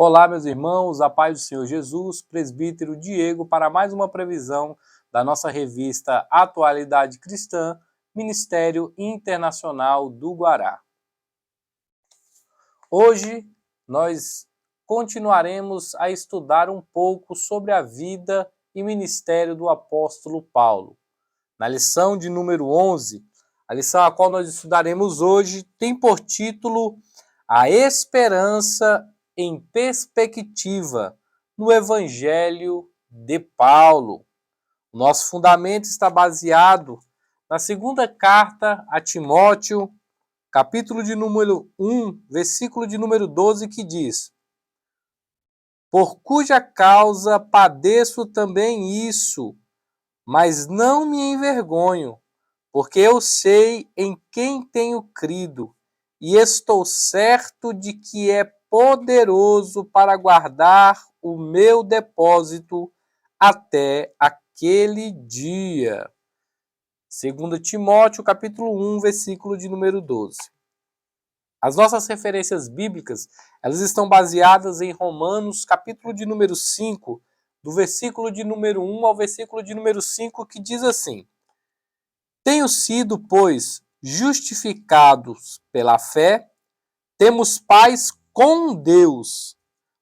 Olá, meus irmãos, a paz do Senhor Jesus, presbítero Diego, para mais uma previsão da nossa revista Atualidade Cristã, Ministério Internacional do Guará. Hoje nós continuaremos a estudar um pouco sobre a vida e ministério do apóstolo Paulo. Na lição de número 11, a lição a qual nós estudaremos hoje tem por título A Esperança em Perspectiva no Evangelho de Paulo. O nosso fundamento está baseado na segunda carta a Timóteo, capítulo de número 1, versículo de número 12, que diz: Por cuja causa padeço também isso, mas não me envergonho, porque eu sei em quem tenho crido, e estou certo de que é poderoso para guardar o meu depósito até aquele dia. 2 Timóteo, capítulo 1, versículo de número 12. As nossas referências bíblicas, elas estão baseadas em Romanos, capítulo de número 5, do versículo de número 1 ao versículo de número 5, que diz assim: Tenho sido, pois, justificados pela fé, temos paz com Deus,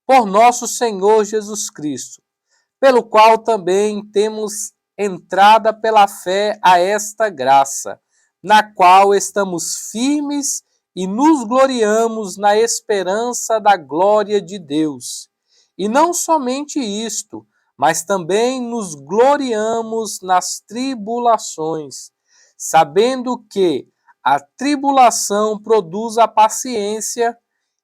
por nosso Senhor Jesus Cristo, pelo qual também temos entrada pela fé a esta graça, na qual estamos firmes e nos gloriamos na esperança da glória de Deus. E não somente isto, mas também nos gloriamos nas tribulações, sabendo que a tribulação produz a paciência,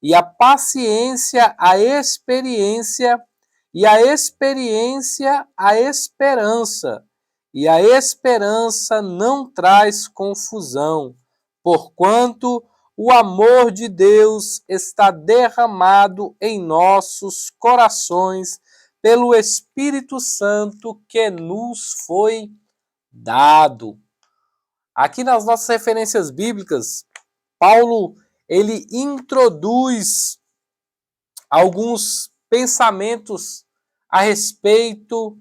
e a paciência a experiência, e a experiência a esperança, e a esperança não traz confusão, porquanto o amor de Deus está derramado em nossos corações pelo Espírito Santo que nos foi dado. Aqui nas nossas referências bíblicas, Paulo ele introduz alguns pensamentos a respeito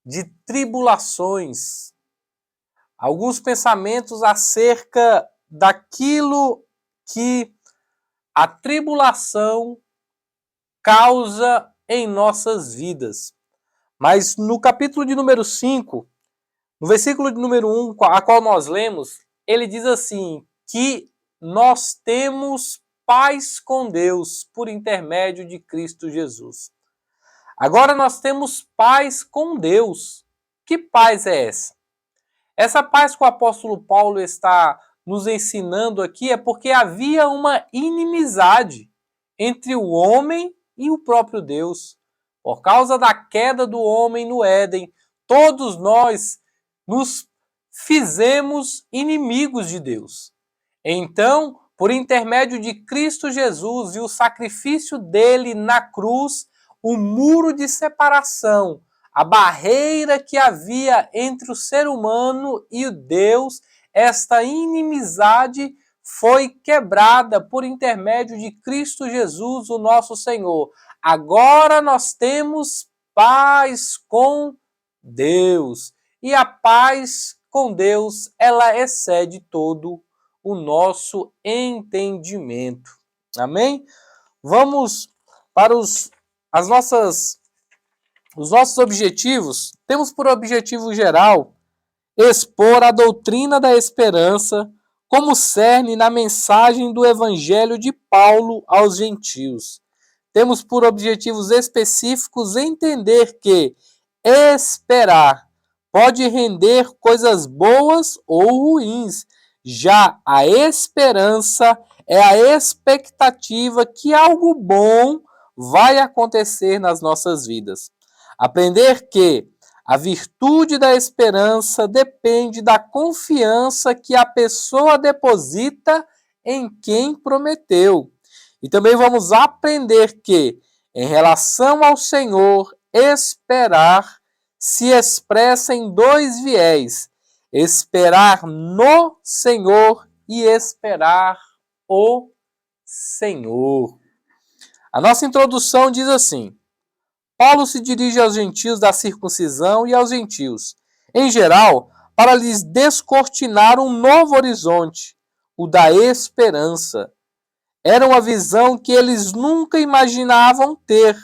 de tribulações, alguns pensamentos acerca daquilo que a tribulação causa em nossas vidas. Mas no capítulo de número 5, no versículo de número 1, a qual nós lemos, ele diz assim, que nós temos paz com Deus por intermédio de Cristo Jesus. Agora nós temos paz com Deus. Que paz é essa? Essa paz que o apóstolo Paulo está nos ensinando aqui é porque havia uma inimizade entre o homem e o próprio Deus. Por causa da queda do homem no Éden, todos nós nos fizemos inimigos de Deus. Então, por intermédio de Cristo Jesus e o sacrifício dele na cruz, o muro de separação, a barreira que havia entre o ser humano e o Deus, esta inimizade foi quebrada por intermédio de Cristo Jesus, o nosso Senhor. Agora nós temos paz com Deus. E a paz com Deus, ela excede todo o nosso entendimento. Amém? Vamos para os nossos objetivos. Temos por objetivo geral expor a doutrina da esperança como cerne na mensagem do Evangelho de Paulo aos gentios. Temos por objetivos específicos entender que esperar pode render coisas boas ou ruins. Já a esperança é a expectativa que algo bom vai acontecer nas nossas vidas. Aprender que a virtude da esperança depende da confiança que a pessoa deposita em quem prometeu. E também vamos aprender que, em relação ao Senhor, esperar se expressa em dois viés: esperar no Senhor e esperar o Senhor. A nossa introdução diz assim: Paulo se dirige aos gentios da circuncisão e aos gentios, em geral, para lhes descortinar um novo horizonte, o da esperança. Era uma visão que eles nunca imaginavam ter.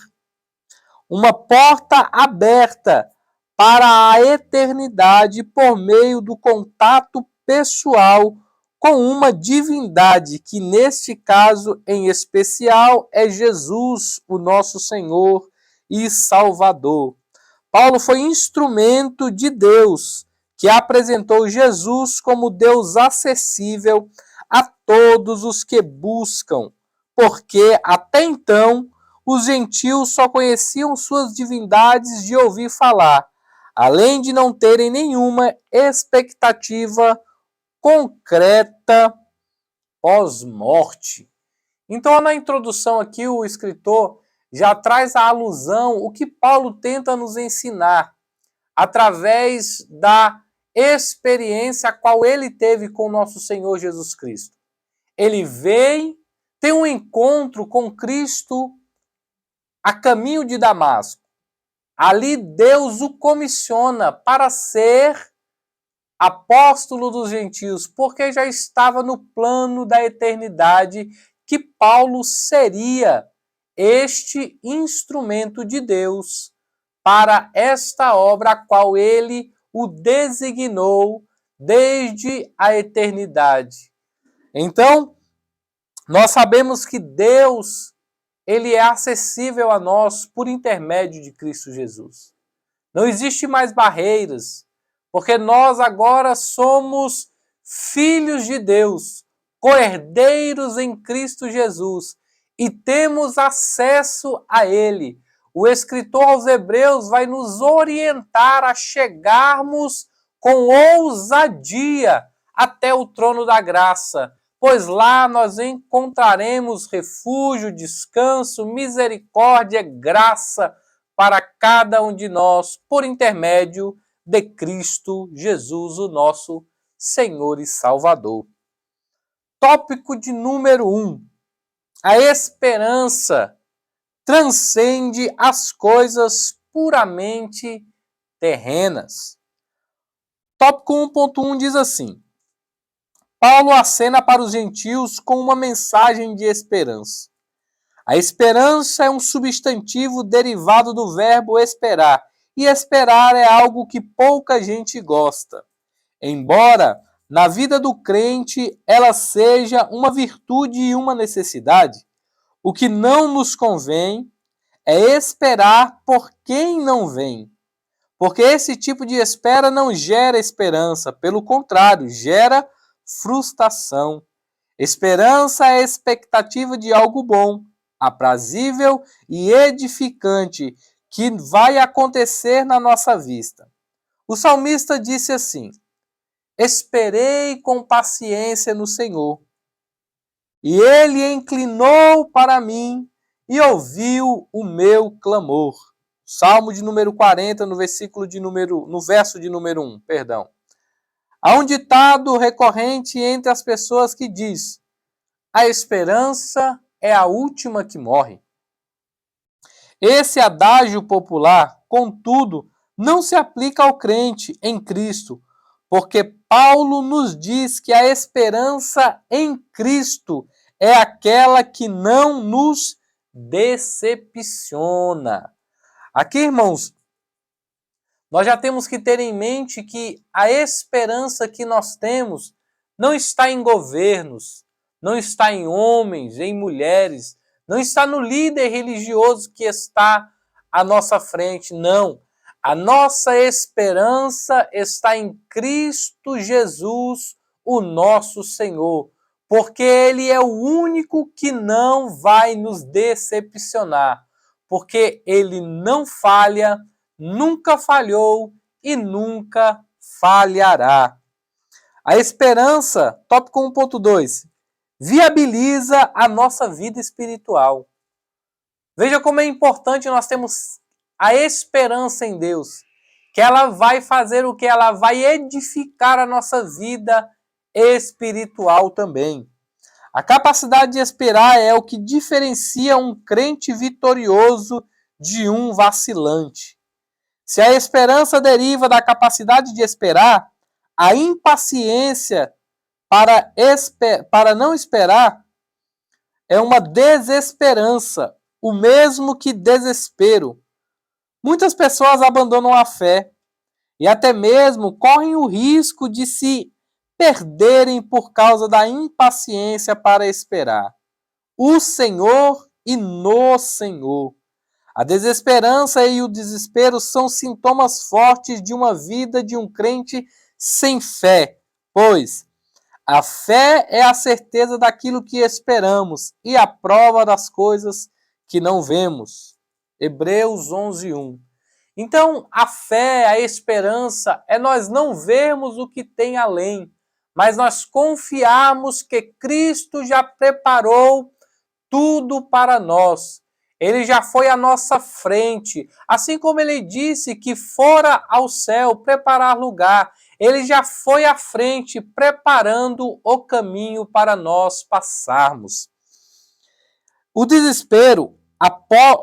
Uma porta aberta para a eternidade por meio do contato pessoal com uma divindade que, neste caso em especial, é Jesus, o nosso Senhor e Salvador. Paulo foi instrumento de Deus, que apresentou Jesus como Deus acessível a todos os que buscam, porque até então os gentios só conheciam suas divindades de ouvir falar, além de não terem nenhuma expectativa concreta pós-morte. Então, na introdução aqui, o escritor já traz a alusão, o que Paulo tenta nos ensinar, através da experiência a qual ele teve com o nosso Senhor Jesus Cristo. Ele veio, tem um encontro com Cristo a caminho de Damasco. Ali Deus o comissiona para ser apóstolo dos gentios, porque já estava no plano da eternidade que Paulo seria este instrumento de Deus para esta obra a qual ele o designou desde a eternidade. Então, nós sabemos que Deus, ele é acessível a nós por intermédio de Cristo Jesus. Não existe mais barreiras, porque nós agora somos filhos de Deus, co-herdeiros em Cristo Jesus, e temos acesso a Ele. O escritor aos Hebreus vai nos orientar a chegarmos com ousadia até o trono da graça, pois lá nós encontraremos refúgio, descanso, misericórdia, graça para cada um de nós, por intermédio de Cristo Jesus, o nosso Senhor e Salvador. Tópico de número 1. A esperança transcende as coisas puramente terrenas. Tópico 1.1 diz assim: Paulo acena para os gentios com uma mensagem de esperança. A esperança é um substantivo derivado do verbo esperar, e esperar é algo que pouca gente gosta. Embora na vida do crente ela seja uma virtude e uma necessidade, o que não nos convém é esperar por quem não vem. Porque esse tipo de espera não gera esperança, pelo contrário, gera frustração. Esperança é a expectativa de algo bom, aprazível e edificante que vai acontecer na nossa vista. O salmista disse assim: esperei com paciência no Senhor, e ele inclinou para mim e ouviu o meu clamor. Salmo de número 40, no verso de número 1, perdão. Há um ditado recorrente entre as pessoas que diz: a esperança é a última que morre. Esse adágio popular, contudo, não se aplica ao crente em Cristo, porque Paulo nos diz que a esperança em Cristo é aquela que não nos decepciona. Aqui, irmãos, nós já temos que ter em mente que a esperança que nós temos não está em governos, não está em homens, em mulheres, não está no líder religioso que está à nossa frente, não. A nossa esperança está em Cristo Jesus, o nosso Senhor, porque Ele é o único que não vai nos decepcionar, porque Ele não falha, nunca falhou e nunca falhará. A esperança, tópico 1.2, viabiliza a nossa vida espiritual. Veja como é importante nós termos a esperança em Deus, que ela vai fazer o que? Ela vai edificar a nossa vida espiritual também. A capacidade de esperar é o que diferencia um crente vitorioso de um vacilante. Se a esperança deriva da capacidade de esperar, a impaciência para não esperar é uma desesperança, o mesmo que desespero. Muitas pessoas abandonam a fé e até mesmo correm o risco de se perderem por causa da impaciência para esperar. O Senhor e no Senhor. A desesperança e o desespero são sintomas fortes de uma vida de um crente sem fé, pois a fé é a certeza daquilo que esperamos e a prova das coisas que não vemos. Hebreus 11:1. Então, a fé, a esperança é nós não vermos o que tem além, mas nós confiarmos que Cristo já preparou tudo para nós. Ele já foi à nossa frente. Assim como ele disse que fora ao céu preparar lugar, ele já foi à frente preparando o caminho para nós passarmos. O desespero,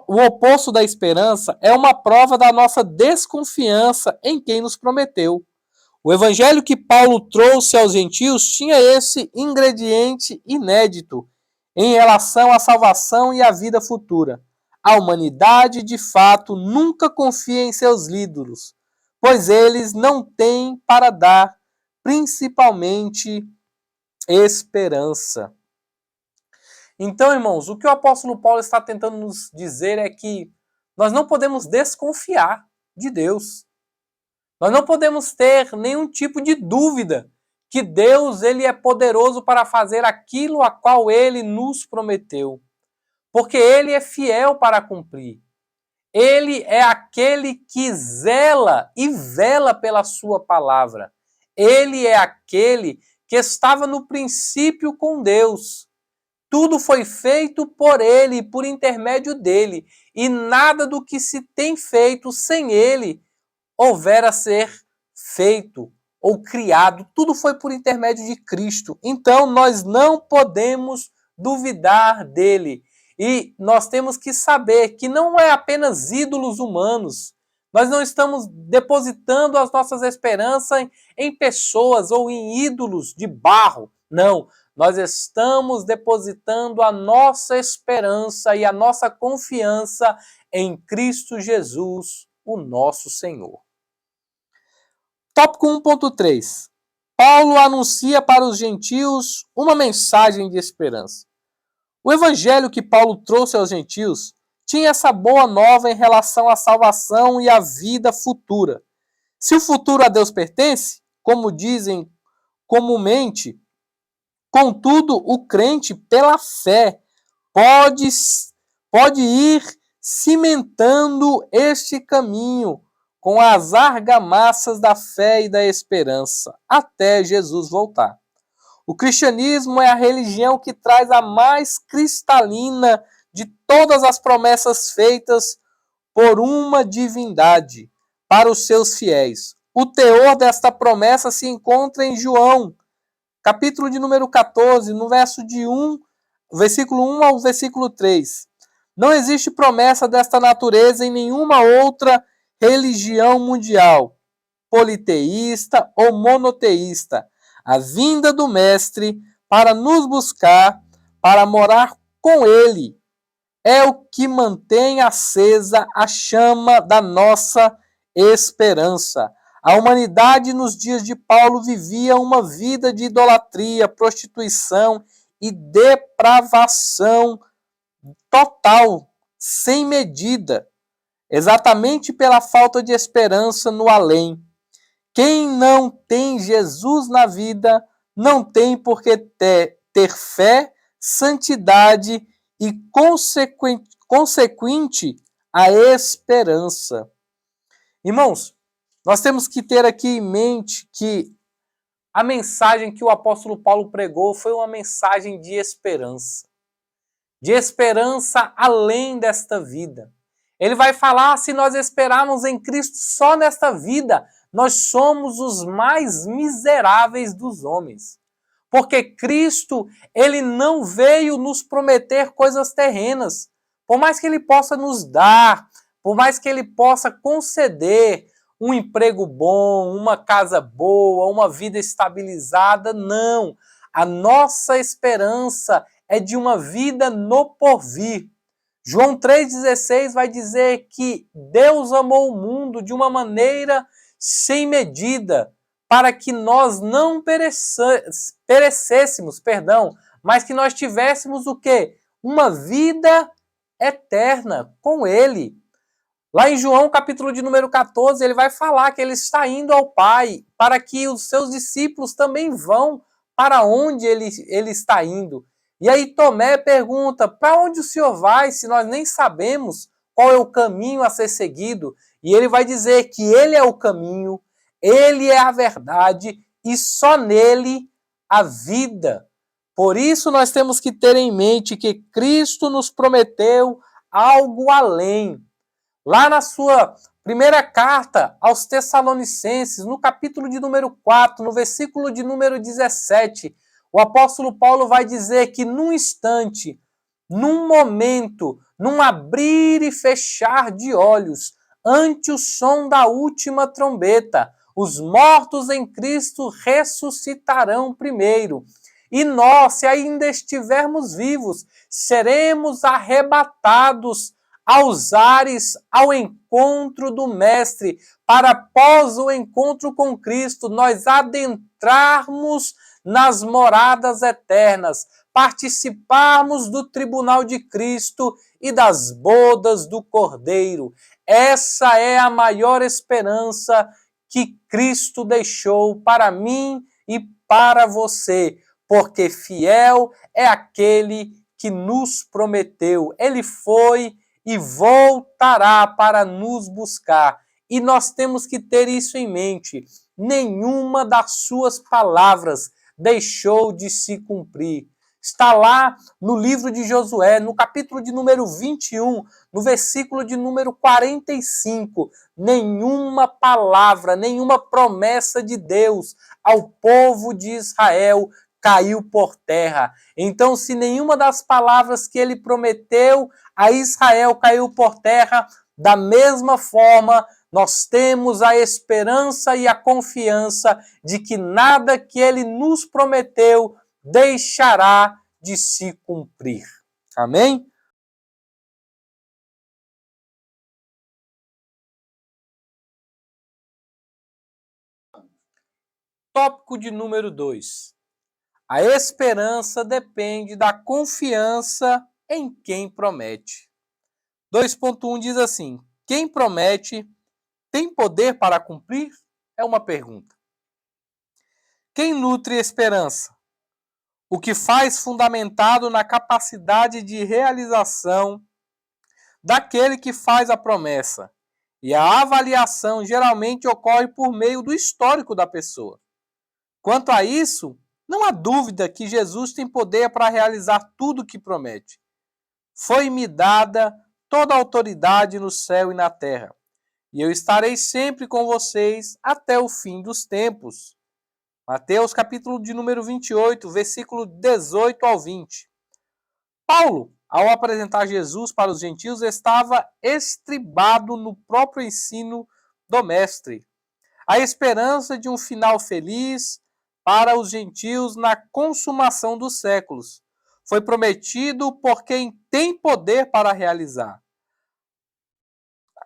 o oposto da esperança, é uma prova da nossa desconfiança em quem nos prometeu. O evangelho que Paulo trouxe aos gentios tinha esse ingrediente inédito em relação à salvação e à vida futura. A humanidade, de fato, nunca confia em seus ídolos, pois eles não têm para dar, principalmente, esperança. Então, irmãos, o que o apóstolo Paulo está tentando nos dizer é que nós não podemos desconfiar de Deus. Nós não podemos ter nenhum tipo de dúvida que Deus ele é poderoso para fazer aquilo a qual ele nos prometeu. Porque ele é fiel para cumprir. Ele é aquele que zela e vela pela sua palavra. Ele é aquele que estava no princípio com Deus. Tudo foi feito por ele, por intermédio dele. E nada do que se tem feito sem ele houver a ser feito ou criado. Tudo foi por intermédio de Cristo. Então nós não podemos duvidar dele. E nós temos que saber que não é apenas ídolos humanos. Nós não estamos depositando as nossas esperanças em pessoas ou em ídolos de barro. Não. Nós estamos depositando a nossa esperança e a nossa confiança em Cristo Jesus, o nosso Senhor. Tópico 1.3. Paulo anuncia para os gentios uma mensagem de esperança. O evangelho que Paulo trouxe aos gentios tinha essa boa nova em relação à salvação e à vida futura. Se o futuro a Deus pertence, como dizem comumente, contudo, o crente, pela fé, pode ir cimentando este caminho com as argamassas da fé e da esperança, até Jesus voltar. O cristianismo é a religião que traz a mais cristalina de todas as promessas feitas por uma divindade para os seus fiéis. O teor desta promessa se encontra em João, capítulo de número 14, no versículo 1 ao versículo 3. Não existe promessa desta natureza em nenhuma outra religião mundial, politeísta ou monoteísta. A vinda do Mestre para nos buscar, para morar com Ele, é o que mantém acesa a chama da nossa esperança. A humanidade nos dias de Paulo vivia uma vida de idolatria, prostituição e depravação total, sem medida, exatamente pela falta de esperança no além. Quem não tem Jesus na vida não tem por que ter fé, santidade e consequente a esperança. Irmãos, nós temos que ter aqui em mente que a mensagem que o apóstolo Paulo pregou foi uma mensagem de esperança além desta vida. Ele vai falar, se nós esperarmos em Cristo só nesta vida, nós somos os mais miseráveis dos homens. Porque Cristo, ele não veio nos prometer coisas terrenas. Por mais que ele possa nos dar, por mais que ele possa conceder um emprego bom, uma casa boa, uma vida estabilizada, não. A nossa esperança é de uma vida no porvir. João 3,16 vai dizer que Deus amou o mundo de uma maneira sem medida, para que nós não perecêssemos, mas que nós tivéssemos o quê? Uma vida eterna com Ele. Lá em João, capítulo de número 14, ele vai falar que ele está indo ao Pai para que os seus discípulos também vão para onde ele está indo. E aí Tomé pergunta, para onde o Senhor vai se nós nem sabemos qual é o caminho a ser seguido? E ele vai dizer que ele é o caminho, ele é a verdade e só nele a vida. Por isso nós temos que ter em mente que Cristo nos prometeu algo além. Lá na sua primeira carta aos Tessalonicenses, no capítulo de número 4, no versículo de número 17, o apóstolo Paulo vai dizer que num instante, num momento, num abrir e fechar de olhos, ante o som da última trombeta, os mortos em Cristo ressuscitarão primeiro. E nós, se ainda estivermos vivos, seremos arrebatados aos ares, ao encontro do Mestre, para após o encontro com Cristo, nós adentrarmos nas moradas eternas, participarmos do tribunal de Cristo e das bodas do Cordeiro. Essa é a maior esperança que Cristo deixou para mim e para você, porque fiel é aquele que nos prometeu. Ele foi e voltará para nos buscar. E nós temos que ter isso em mente. Nenhuma das suas palavras deixou de se cumprir. Está lá no livro de Josué, no capítulo de número 21, no versículo de número 45. Nenhuma palavra, nenhuma promessa de Deus ao povo de Israel caiu por terra. Então, se nenhuma das palavras que ele prometeu a Israel caiu por terra, da mesma forma, nós temos a esperança e a confiança de que nada que ele nos prometeu deixará de se cumprir. Amém? Tópico de número 2. A esperança depende da confiança em quem promete. 2.1 diz assim: quem promete tem poder para cumprir? É uma pergunta. Quem nutre esperança? O que faz fundamentado na capacidade de realização daquele que faz a promessa. E a avaliação geralmente ocorre por meio do histórico da pessoa. Quanto a isso, não há dúvida que Jesus tem poder para realizar tudo o que promete. Foi-me dada toda a autoridade no céu e na terra, e eu estarei sempre com vocês até o fim dos tempos. Mateus capítulo de número 28, versículo 18 ao 20. Paulo, ao apresentar Jesus para os gentios, estava estribado no próprio ensino do Mestre. A esperança de um final feliz para os gentios na consumação dos séculos. Foi prometido por quem tem poder para realizar.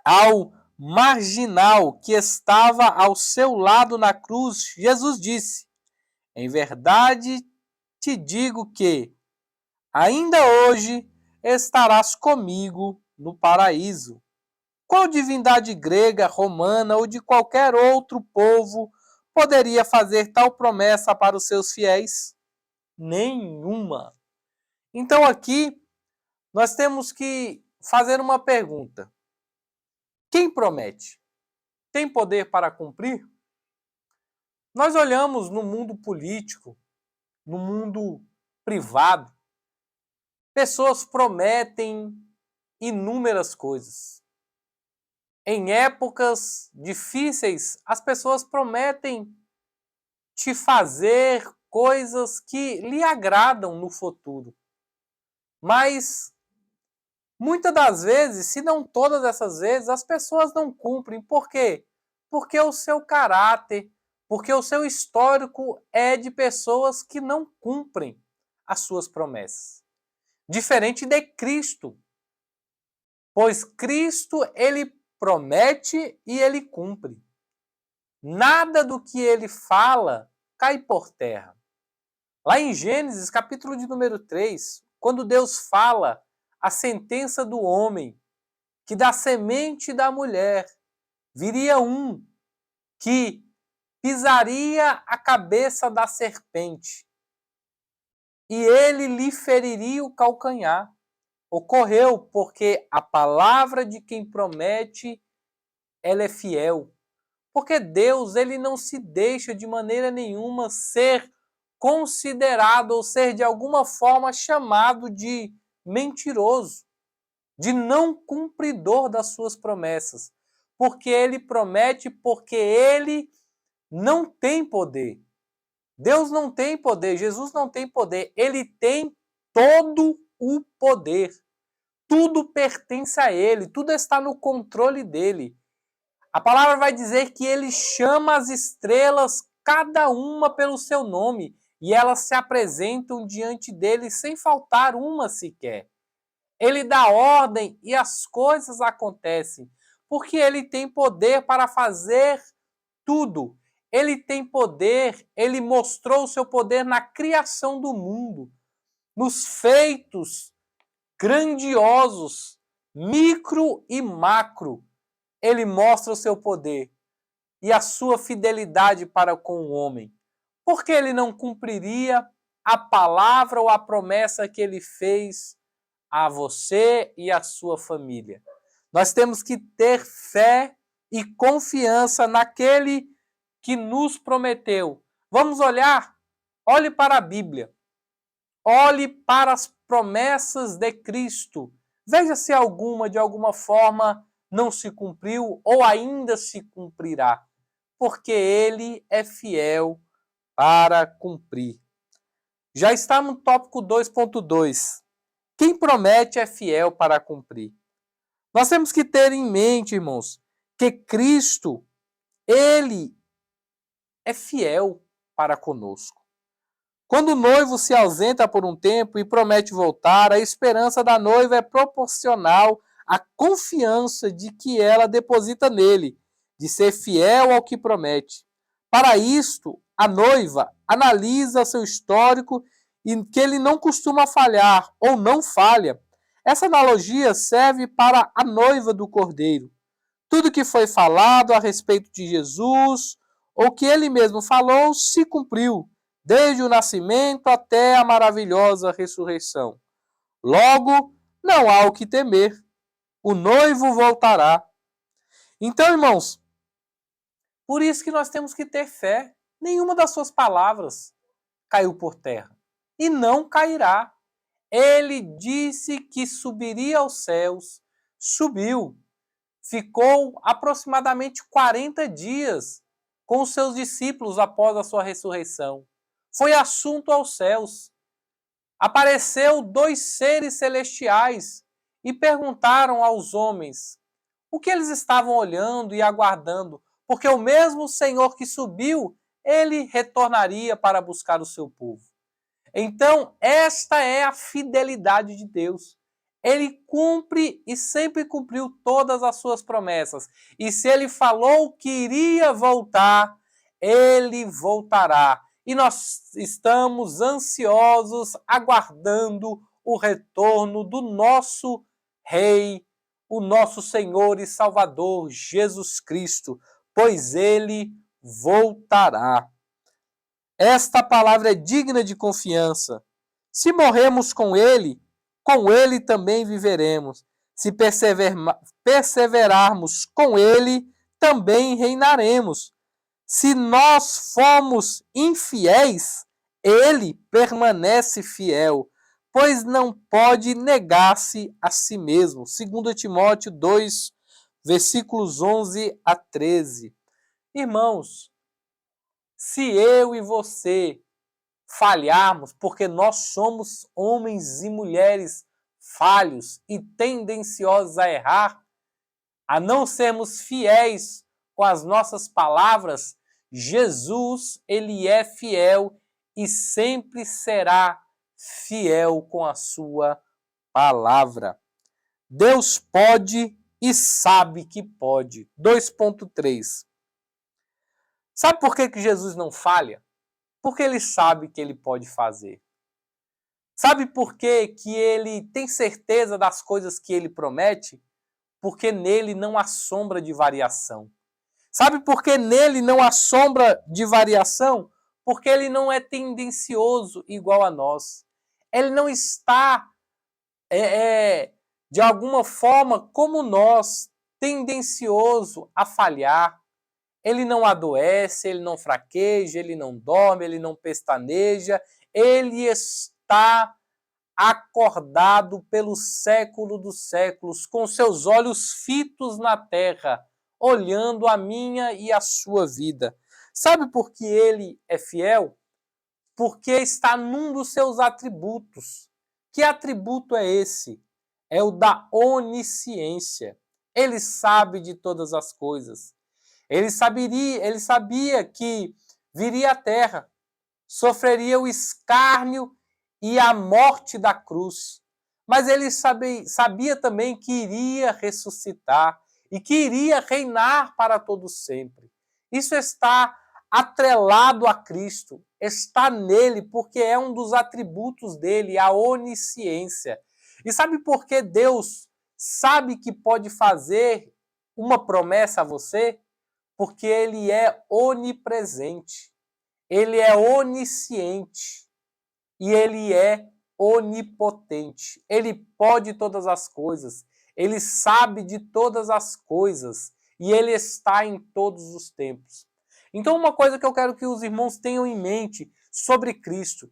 Ao marginal que estava ao seu lado na cruz, Jesus disse: em verdade te digo que ainda hoje estarás comigo no paraíso. Qual divindade grega, romana ou de qualquer outro povo poderia fazer tal promessa para os seus fiéis? Nenhuma. Então aqui nós temos que fazer uma pergunta. Quem promete? Tem poder para cumprir? Nós olhamos no mundo político, no mundo privado, pessoas prometem inúmeras coisas. Em épocas difíceis, as pessoas prometem te fazer coisas que lhe agradam no futuro. Mas muitas das vezes, se não todas essas vezes, as pessoas não cumprem. Por quê? Porque o seu caráter, porque o seu histórico é de pessoas que não cumprem as suas promessas. Diferente de Cristo. Pois Cristo, ele promete e ele cumpre. Nada do que ele fala cai por terra. Lá em Gênesis, capítulo de número 3, quando Deus fala a sentença do homem, que da semente da mulher viria um que pisaria a cabeça da serpente e ele lhe feriria o calcanhar. Ocorreu porque a palavra de quem promete, ela é fiel. Porque Deus, ele não se deixa de maneira nenhuma ser considerado ou ser de alguma forma chamado de mentiroso, de não cumpridor das suas promessas. Porque ele promete, porque ele não tem poder. Deus não tem poder, Jesus não tem poder, ele tem todo o poder. Tudo pertence a ele, tudo está no controle dele. A palavra vai dizer que ele chama as estrelas, cada uma pelo seu nome, e elas se apresentam diante dele sem faltar uma sequer. Ele dá ordem e as coisas acontecem, porque ele tem poder para fazer tudo. Ele tem poder, ele mostrou o seu poder na criação do mundo, nos feitos grandiosos, micro e macro. Ele mostra o seu poder e a sua fidelidade para com o homem. Por que ele não cumpriria a palavra ou a promessa que ele fez a você e a sua família? Nós temos que ter fé e confiança naquele que nos prometeu. Vamos olhar? Olhe para a Bíblia. Olhe para as promessas de Cristo. Veja se alguma, de alguma forma, não se cumpriu ou ainda se cumprirá. Porque ele é fiel para cumprir. Já está no tópico 2.2. Quem promete é fiel para cumprir. Nós temos que ter em mente, irmãos, que Cristo, ele é fiel para conosco. Quando o noivo se ausenta por um tempo e promete voltar, a esperança da noiva é proporcional à confiança de que ela deposita nele, de ser fiel ao que promete. Para isto, a noiva analisa seu histórico e que ele não costuma falhar ou não falha. Essa analogia serve para a noiva do Cordeiro. Tudo que foi falado a respeito de Jesus, ou que ele mesmo falou, se cumpriu, desde o nascimento até a maravilhosa ressurreição. Logo, não há o que temer. O noivo voltará. Então, irmãos, por isso que nós temos que ter fé. Nenhuma das suas palavras caiu por terra. E não cairá. Ele disse que subiria aos céus. Subiu. Ficou aproximadamente 40 dias com os seus discípulos após a sua ressurreição. Foi assunto aos céus. Apareceu 2 seres celestiais e perguntaram aos homens o que eles estavam olhando e aguardando, porque o mesmo Senhor que subiu, ele retornaria para buscar o seu povo. Então, esta é a fidelidade de Deus. Ele cumpre e sempre cumpriu todas as suas promessas. E se ele falou que iria voltar, ele voltará. E nós estamos ansiosos, aguardando o retorno do nosso Rei, o nosso Senhor e Salvador, Jesus Cristo, pois ele voltará. Esta palavra é digna de confiança. Se morremos com ele também viveremos. Se perseverarmos com ele, também reinaremos. Se nós formos infiéis, ele permanece fiel, pois não pode negar-se a si mesmo. 2 Timóteo 2, versículos 11 a 13. Irmãos, se eu e você falharmos, porque nós somos homens e mulheres falhos e tendenciosos a errar, a não sermos fiéis com as nossas palavras, Jesus, ele é fiel e sempre será fiel com a sua palavra. Deus pode e sabe que pode. 2.3. Sabe por que Jesus não falha? Porque ele sabe que ele pode fazer. Sabe por que ele tem certeza das coisas que ele promete? Porque nele não há sombra de variação. Sabe por que nele não há sombra de variação? Porque ele não é tendencioso igual a nós. Ele não está, de alguma forma, como nós, tendencioso a falhar. Ele não adoece, ele não fraqueja, ele não dorme, ele não pestaneja. Ele está acordado pelo século dos séculos, com seus olhos fitos na terra, olhando a minha e a sua vida. Sabe por que ele é fiel? Porque está num dos seus atributos. Que atributo é esse? É o da onisciência. Ele sabe de todas as coisas. Ele sabia que viria à terra, sofreria o escárnio e a morte da cruz. Mas ele sabia também que iria ressuscitar e que iria reinar para todo sempre. Isso está atrelado a Cristo, está nele, porque é um dos atributos dele, a onisciência. E sabe por que Deus sabe que pode fazer uma promessa a você? Porque ele é onipresente, ele é onisciente e ele é onipotente. Ele pode todas as coisas, ele sabe de todas as coisas e ele está em todos os tempos. Então, uma coisa que eu quero que os irmãos tenham em mente sobre Cristo: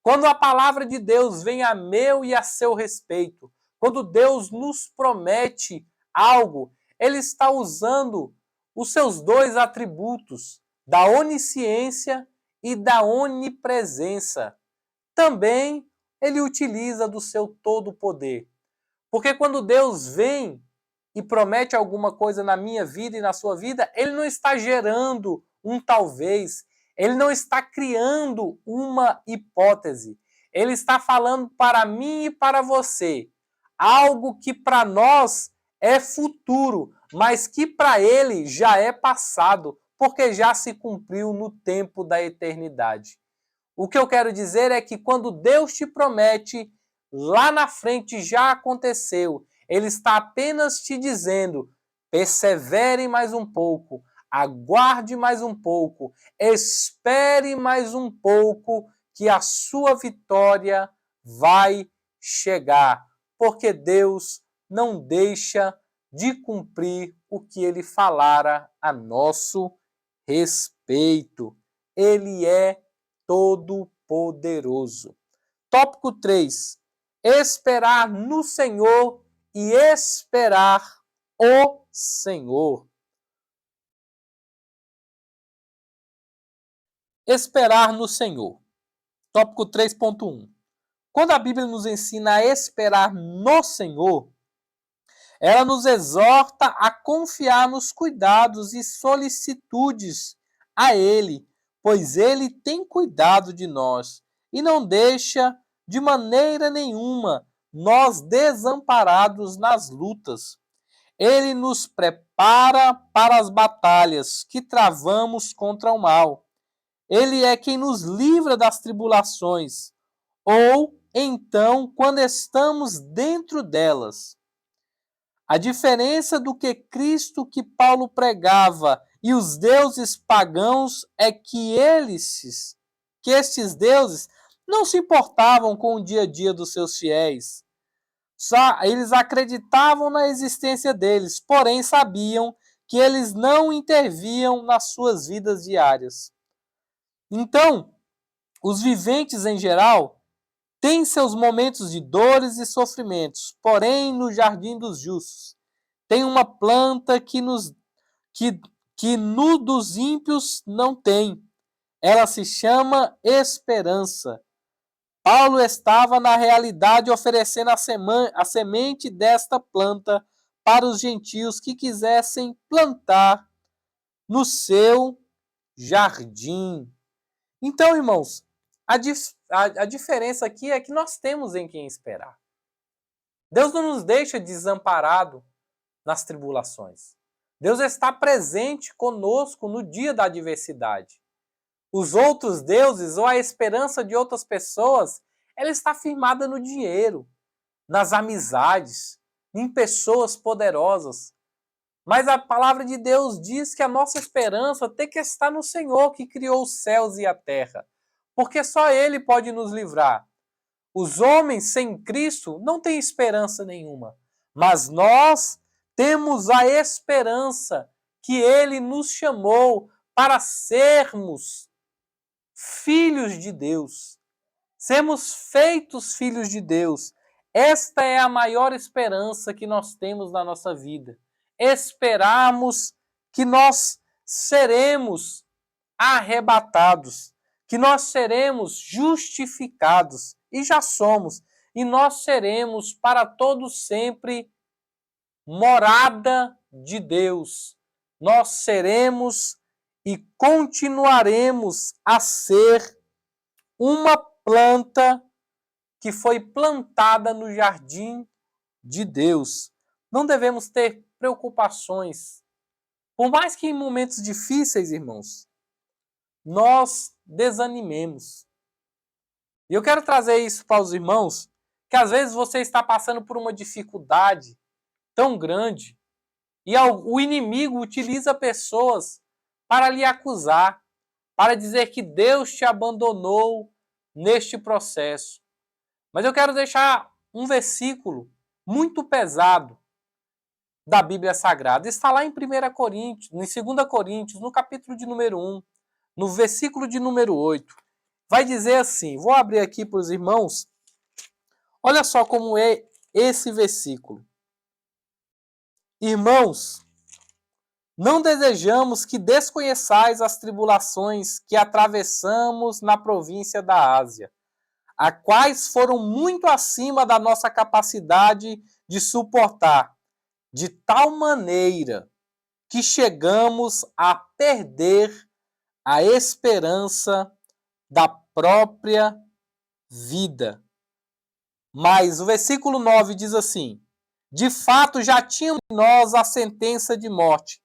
quando a palavra de Deus vem a meu e a seu respeito, quando Deus nos promete algo, ele está usando os seus dois atributos, da onisciência e da onipresença. Também ele utiliza do seu todo poder. Porque quando Deus vem e promete alguma coisa na minha vida e na sua vida, ele não está gerando um talvez, ele não está criando uma hipótese. Ele está falando para mim e para você algo que para nós é futuro, mas que para ele já é passado, porque já se cumpriu no tempo da eternidade. O que eu quero dizer é que quando Deus te promete, lá na frente já aconteceu. Ele está apenas te dizendo: persevere mais um pouco, aguarde mais um pouco, espere mais um pouco, que a sua vitória vai chegar. Porque Deus não deixa de cumprir o que ele falara a nosso respeito. Ele é todo-poderoso. Tópico 3. Esperar no Senhor e esperar o Senhor. Esperar no Senhor. Tópico 3.1. Quando a Bíblia nos ensina a esperar no Senhor, ela nos exorta a confiar nos cuidados e solicitudes a Ele, pois Ele tem cuidado de nós e não deixa de maneira nenhuma nós desamparados nas lutas. Ele nos prepara para as batalhas que travamos contra o mal. Ele é quem nos livra das tribulações, ou então quando estamos dentro delas. A diferença do que Cristo que Paulo pregava e os deuses pagãos é que estes deuses não se importavam com o dia a dia dos seus fiéis. Eles acreditavam na existência deles, porém sabiam que eles não interviam nas suas vidas diárias. Então, os viventes em geral têm seus momentos de dores e sofrimentos, porém no jardim dos justos tem uma planta que no dos ímpios não tem. Ela se chama esperança. Paulo estava, na realidade, oferecendo a semente desta planta para os gentios que quisessem plantar no seu jardim. Então, irmãos, a diferença aqui é que nós temos em quem esperar. Deus não nos deixa desamparado nas tribulações. Deus está presente conosco no dia da adversidade. Os outros deuses ou a esperança de outras pessoas, ela está firmada no dinheiro, nas amizades, em pessoas poderosas. Mas a palavra de Deus diz que a nossa esperança tem que estar no Senhor, que criou os céus e a terra. Porque só Ele pode nos livrar. Os homens sem Cristo não têm esperança nenhuma. Mas nós temos a esperança que Ele nos chamou para sermos filhos de Deus. Sermos feitos filhos de Deus. Esta é a maior esperança que nós temos na nossa vida. Esperarmos que nós seremos arrebatados, que nós seremos justificados, e já somos, e nós seremos para todos sempre morada de Deus. Nós seremos e continuaremos a ser uma planta que foi plantada no jardim de Deus. Não devemos ter preocupações. Por mais que em momentos difíceis, irmãos, nós desanimemos. E eu quero trazer isso para os irmãos, que às vezes você está passando por uma dificuldade tão grande e o inimigo utiliza pessoas para lhe acusar, para dizer que Deus te abandonou neste processo. Mas eu quero deixar um versículo muito pesado da Bíblia Sagrada. Está lá em 1 Coríntios, em 2 Coríntios, no capítulo de número 1, no versículo de número 8. Vai dizer assim, vou abrir aqui para os irmãos. Olha só como é esse versículo. Irmãos, não desejamos que desconheçais as tribulações que atravessamos na província da Ásia, as quais foram muito acima da nossa capacidade de suportar, de tal maneira que chegamos a perder a esperança da própria vida. Mas o versículo 9 diz assim: de fato já tínhamos em nós a sentença de morte,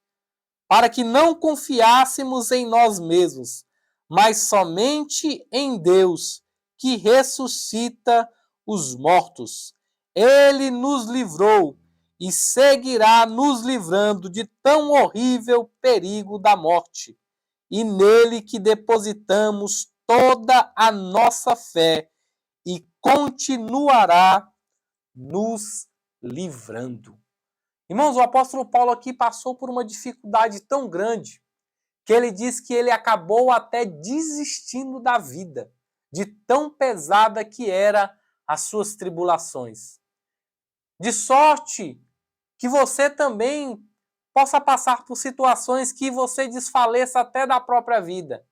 para que não confiássemos em nós mesmos, mas somente em Deus, que ressuscita os mortos. Ele nos livrou e seguirá nos livrando de tão horrível perigo da morte, e nele que depositamos toda a nossa fé e continuará nos livrando. Irmãos, o apóstolo Paulo aqui passou por uma dificuldade tão grande que ele diz que ele acabou até desistindo da vida, de tão pesada que eram as suas tribulações. De sorte que você também possa passar por situações que você desfaleça até da própria vida.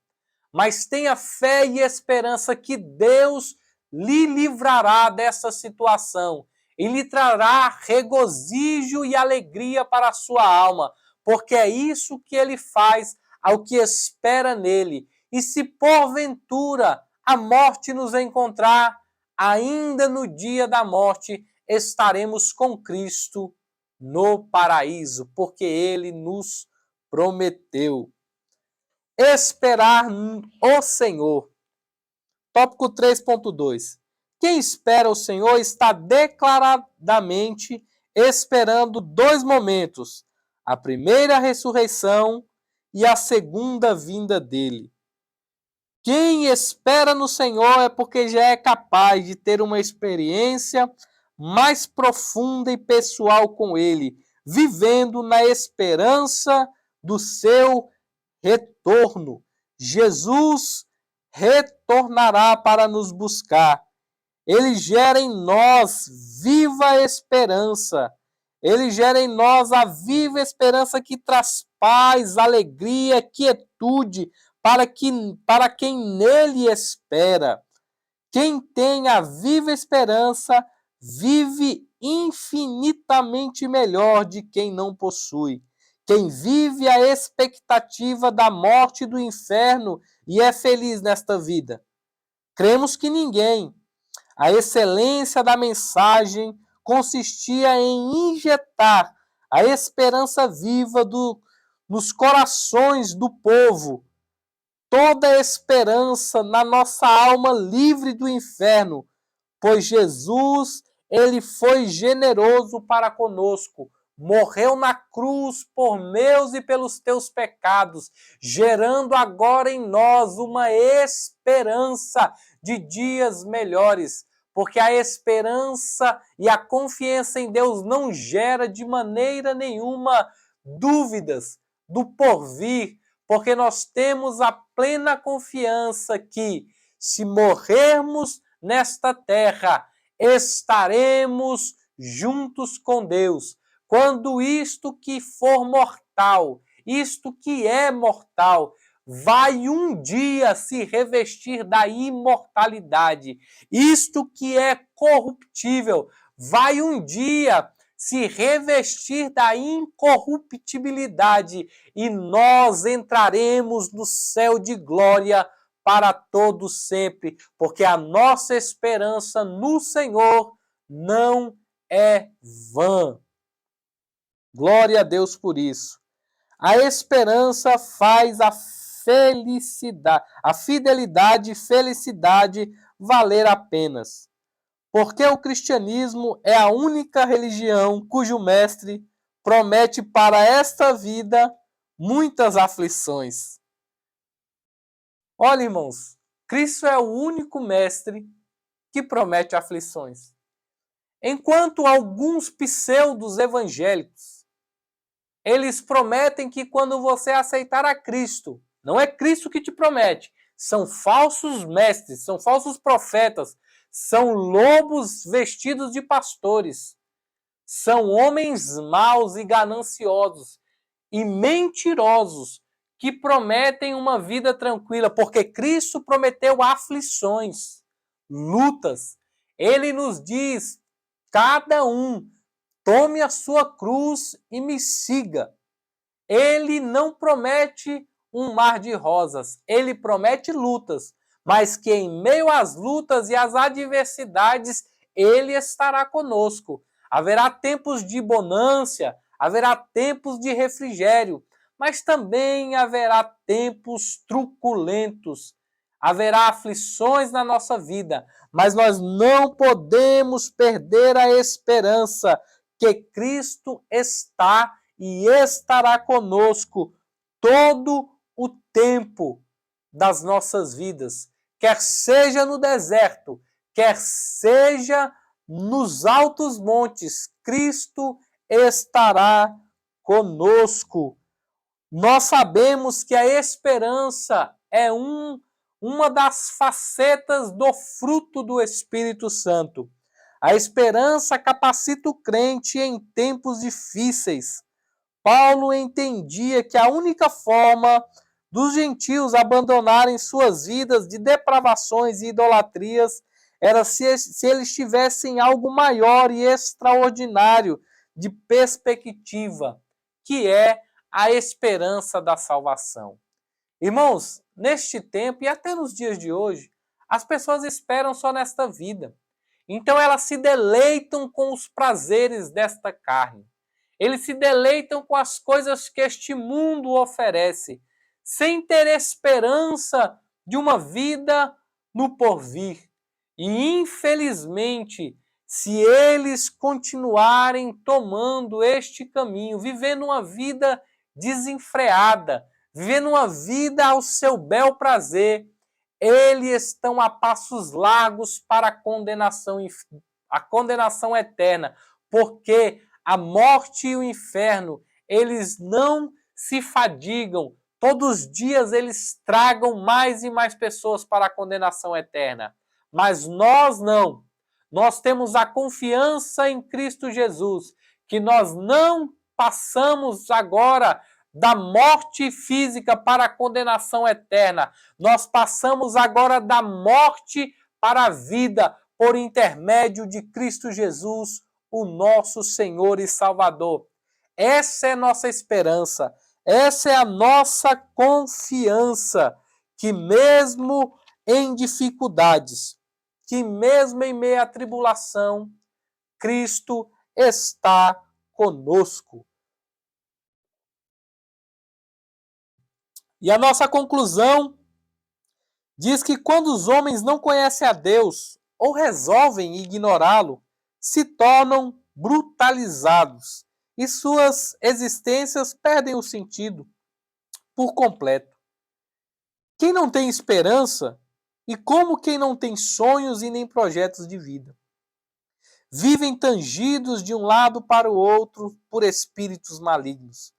Mas tenha fé e esperança que Deus lhe livrará dessa situação e lhe trará regozijo e alegria para a sua alma, porque é isso que ele faz ao que espera nele. E se porventura a morte nos encontrar, ainda no dia da morte estaremos com Cristo no paraíso, porque ele nos prometeu. Esperar o Senhor. Tópico 3.2. Quem espera o Senhor está declaradamente esperando dois momentos: a primeira ressurreição e a segunda vinda dele. Quem espera no Senhor é porque já é capaz de ter uma experiência mais profunda e pessoal com ele, vivendo na esperança do seu retorno. Jesus retornará para nos buscar. Ele gera em nós viva esperança. Ele gera em nós a viva esperança que traz paz, alegria, quietude, para quem nele espera. Quem tem a viva esperança vive infinitamente melhor de quem não possui. Quem vive a expectativa da morte e do inferno e é feliz nesta vida. Cremos que ninguém. A excelência da mensagem consistia em injetar a esperança viva nos corações do povo, toda a esperança na nossa alma livre do inferno, pois Jesus, ele foi generoso para conosco, morreu na cruz por meus e pelos teus pecados, gerando agora em nós uma esperança de dias melhores, porque a esperança e a confiança em Deus não gera de maneira nenhuma dúvidas do porvir, porque nós temos a plena confiança que, se morrermos nesta terra, estaremos juntos com Deus. Quando isto que for mortal, isto que é mortal, vai um dia se revestir da imortalidade. Isto que é corruptível, vai um dia se revestir da incorruptibilidade e nós entraremos no céu de glória para todo sempre, porque a nossa esperança no Senhor não é vã. Glória a Deus por isso. A esperança faz a fidelidade e felicidade valer a pena. Porque o cristianismo é a única religião cujo mestre promete para esta vida muitas aflições. Olha, irmãos, Cristo é o único mestre que promete aflições. Enquanto alguns pseudos evangélicos, eles prometem que quando você aceitar a Cristo, não é Cristo que te promete, são falsos mestres, são falsos profetas, são lobos vestidos de pastores, são homens maus e gananciosos e mentirosos que prometem uma vida tranquila, porque Cristo prometeu aflições, lutas. Ele nos diz, cada um, tome a sua cruz e me siga. Ele não promete um mar de rosas, ele promete lutas, mas que em meio às lutas e às adversidades, ele estará conosco. Haverá tempos de bonança, haverá tempos de refrigério, mas também haverá tempos truculentos. Haverá aflições na nossa vida, mas nós não podemos perder a esperança que Cristo está e estará conosco todo o tempo das nossas vidas, quer seja no deserto, quer seja nos altos montes, Cristo estará conosco. Nós sabemos que a esperança é uma das facetas do fruto do Espírito Santo. A esperança capacita o crente em tempos difíceis. Paulo entendia que a única forma dos gentios abandonarem suas vidas de depravações e idolatrias era se eles tivessem algo maior e extraordinário de perspectiva, que é a esperança da salvação. Irmãos, neste tempo e até nos dias de hoje, as pessoas esperam só nesta vida. Então elas se deleitam com os prazeres desta carne. Eles se deleitam com as coisas que este mundo oferece, sem ter esperança de uma vida no porvir. E, infelizmente, se eles continuarem tomando este caminho, vivendo uma vida desenfreada, vivendo uma vida ao seu bel prazer, eles estão a passos largos para a condenação eterna, porque a morte e o inferno, eles não se fadigam. Todos os dias eles tragam mais e mais pessoas para a condenação eterna. Mas nós não. Nós temos a confiança em Cristo Jesus, que nós não passamos agora da morte física para a condenação eterna. Nós passamos agora da morte para a vida por intermédio de Cristo Jesus, o nosso Senhor e Salvador. Essa é nossa esperança, essa é a nossa confiança, que mesmo em dificuldades, que mesmo em meio à tribulação, Cristo está conosco. E a nossa conclusão diz que quando os homens não conhecem a Deus ou resolvem ignorá-lo, se tornam brutalizados e suas existências perdem o sentido por completo. Quem não tem esperança, e como quem não tem sonhos e nem projetos de vida, vivem tangidos de um lado para o outro por espíritos malignos,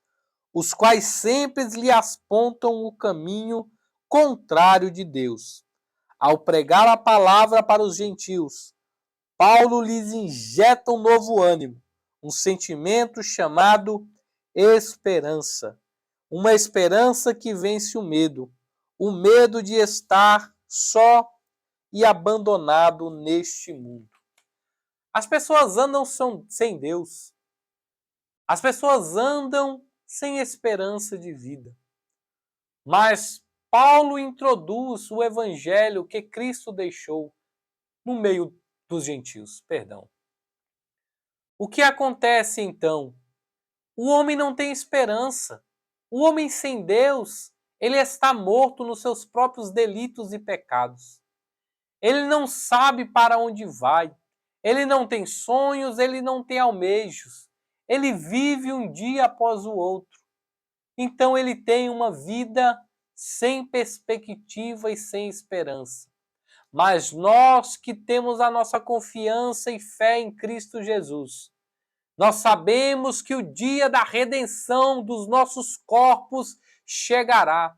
os quais sempre lhe apontam o caminho contrário de Deus. Ao pregar a palavra para os gentios, Paulo lhes injeta um novo ânimo, um sentimento chamado esperança. Uma esperança que vence o medo de estar só e abandonado neste mundo. As pessoas andam sem Deus. As pessoas andam sem esperança de vida. Mas Paulo introduz o evangelho que Cristo deixou no meio dos gentios. O que acontece então? O homem não tem esperança. O homem sem Deus, ele está morto nos seus próprios delitos e pecados. Ele não sabe para onde vai. Ele não tem sonhos, ele não tem almejos. Ele vive um dia após o outro. Então ele tem uma vida sem perspectiva e sem esperança. Mas nós que temos a nossa confiança e fé em Cristo Jesus, nós sabemos que o dia da redenção dos nossos corpos chegará.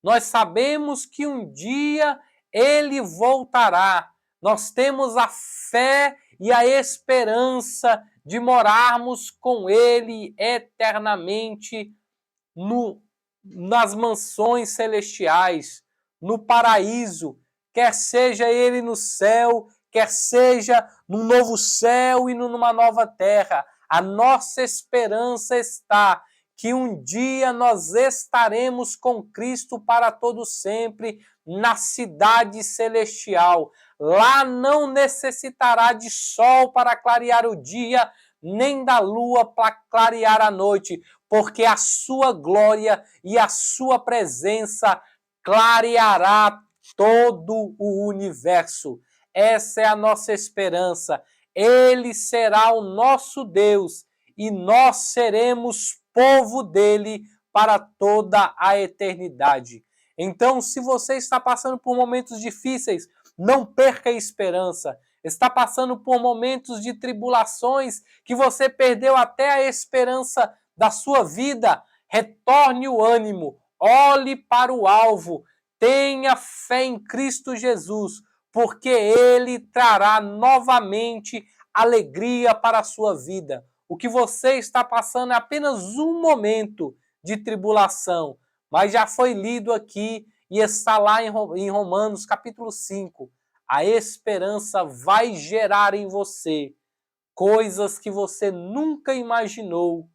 Nós sabemos que um dia ele voltará. Nós temos a fé e a esperança de morarmos com ele eternamente nas mansões celestiais, no paraíso, quer seja ele no céu, quer seja num novo céu e numa nova terra. A nossa esperança está que um dia nós estaremos com Cristo para todo sempre na cidade celestial. Lá não necessitará de sol para clarear o dia, nem da lua para clarear a noite, porque a sua glória e a sua presença clareará todo o universo. Essa é a nossa esperança. Ele será o nosso Deus e nós seremos povo dele para toda a eternidade. Então, se você está passando por momentos difíceis, não perca a esperança. Está passando por momentos de tribulações que você perdeu até a esperança da sua vida, retorne o ânimo, olhe para o alvo, tenha fé em Cristo Jesus, porque ele trará novamente alegria para a sua vida. O que você está passando é apenas um momento de tribulação, mas já foi lido aqui e está lá em Romanos capítulo 5. A esperança vai gerar em você coisas que você nunca imaginou.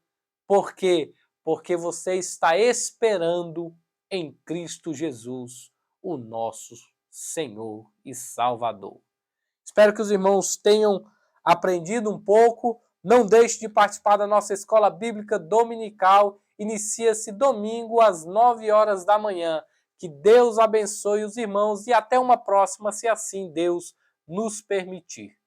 Por quê? Porque você está esperando em Cristo Jesus, o nosso Senhor e Salvador. Espero que os irmãos tenham aprendido um pouco. Não deixe de participar da nossa escola bíblica dominical. Inicia-se domingo às 9 horas da manhã. Que Deus abençoe os irmãos e até uma próxima, se assim Deus nos permitir.